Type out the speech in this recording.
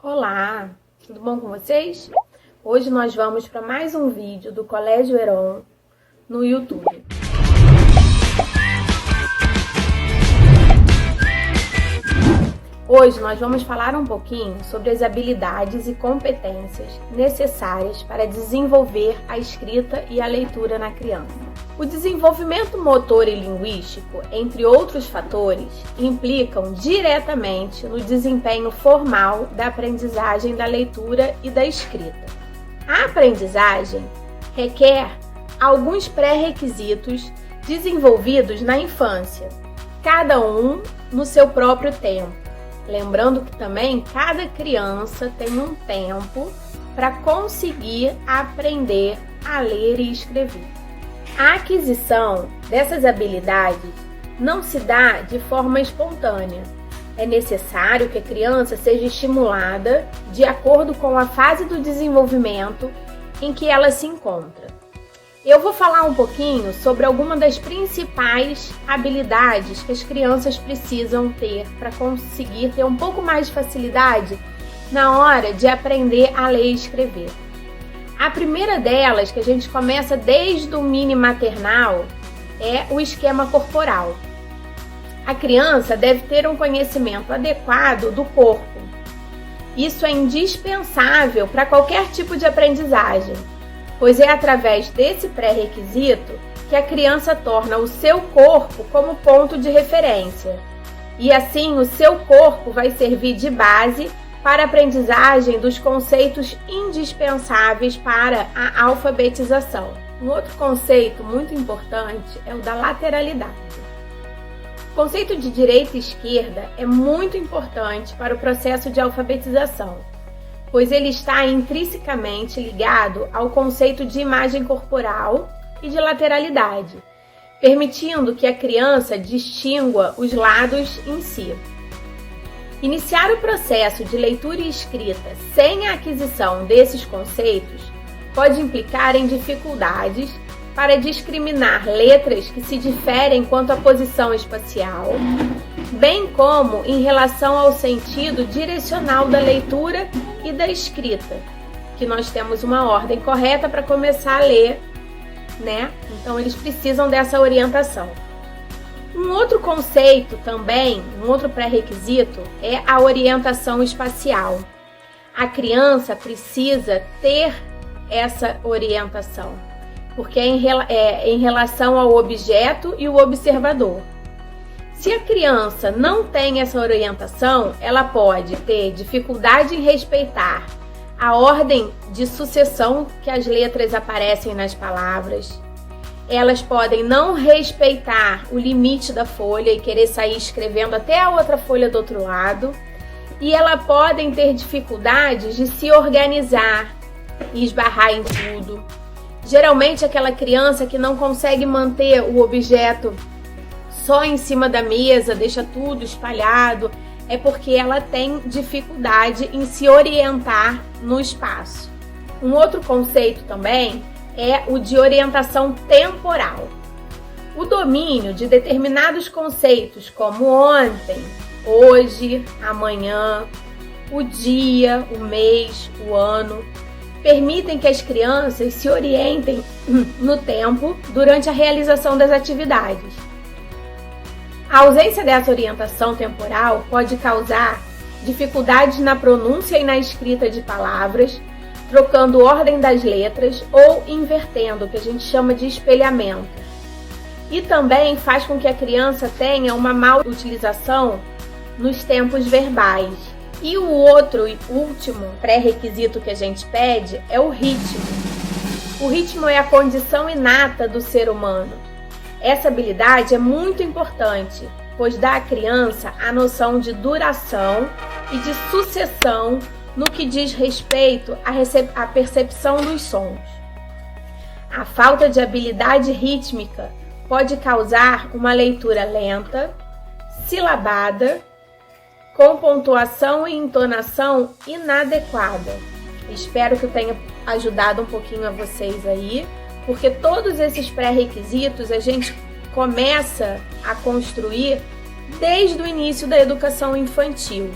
Olá, tudo bom com vocês? Hoje nós vamos para mais um vídeo do Colégio Heron no YouTube. Hoje nós vamos falar um pouquinho sobre as habilidades e competências necessárias para desenvolver a escrita e a leitura na criança. O desenvolvimento motor e linguístico, entre outros fatores, implicam diretamente no desempenho formal da aprendizagem da leitura e da escrita. A aprendizagem requer alguns pré-requisitos desenvolvidos na infância, cada um no seu próprio tempo. Lembrando que também cada criança tem um tempo para conseguir aprender a ler e escrever. A aquisição dessas habilidades não se dá de forma espontânea. É necessário que a criança seja estimulada de acordo com a fase do desenvolvimento em que ela se encontra. Eu vou falar um pouquinho sobre algumas das principais habilidades que as crianças precisam ter para conseguir ter um pouco mais de facilidade na hora de aprender a ler e escrever. A primeira delas, que a gente começa desde o mini maternal, é o esquema corporal. A criança deve ter um conhecimento adequado do corpo. Isso é indispensável para qualquer tipo de aprendizagem, pois é através desse pré-requisito que a criança torna o seu corpo como ponto de referência. E assim o seu corpo vai servir de base para a aprendizagem dos conceitos indispensáveis para a alfabetização. Um outro conceito muito importante é o da lateralidade. O conceito de direita e esquerda é muito importante para o processo de alfabetização, pois ele está intrinsecamente ligado ao conceito de imagem corporal e de lateralidade, permitindo que a criança distingua os lados em si. Iniciar o processo de leitura e escrita sem a aquisição desses conceitos pode implicar em dificuldades para discriminar letras que se diferem quanto à posição espacial, bem como em relação ao sentido direcional da leitura e da escrita, que nós temos uma ordem correta para começar a ler, né? Então eles precisam dessa orientação. Um outro conceito também, um outro pré-requisito é a orientação espacial. A criança precisa ter essa orientação, porque é em relação ao objeto e o observador. Se a criança não tem essa orientação, ela pode ter dificuldade em respeitar a ordem de sucessão que as letras aparecem nas palavras. Elas podem não respeitar o limite da folha e querer sair escrevendo até a outra folha do outro lado. E elas podem ter dificuldades de se organizar e esbarrar em tudo. Geralmente aquela criança que não consegue manter o objeto só em cima da mesa, deixa tudo espalhado, é porque ela tem dificuldade em se orientar no espaço. Um outro conceito também é o de orientação temporal. O domínio de determinados conceitos como ontem, hoje, amanhã, o dia, o mês, o ano, permitem que as crianças se orientem no tempo durante a realização das atividades. A ausência dessa orientação temporal pode causar dificuldades na pronúncia e na escrita de palavras, trocando ordem das letras ou invertendo, o que a gente chama de espelhamento. E também faz com que a criança tenha uma má utilização nos tempos verbais. E o outro e último pré-requisito que a gente pede é o ritmo. O ritmo é a condição inata do ser humano. Essa habilidade é muito importante, pois dá à criança a noção de duração e de sucessão no que diz respeito à percepção dos sons. A falta de habilidade rítmica pode causar uma leitura lenta, silabada, com pontuação e entonação inadequada. Espero que eu tenha ajudado um pouquinho a vocês aí, porque todos esses pré-requisitos a gente começa a construir desde o início da educação infantil.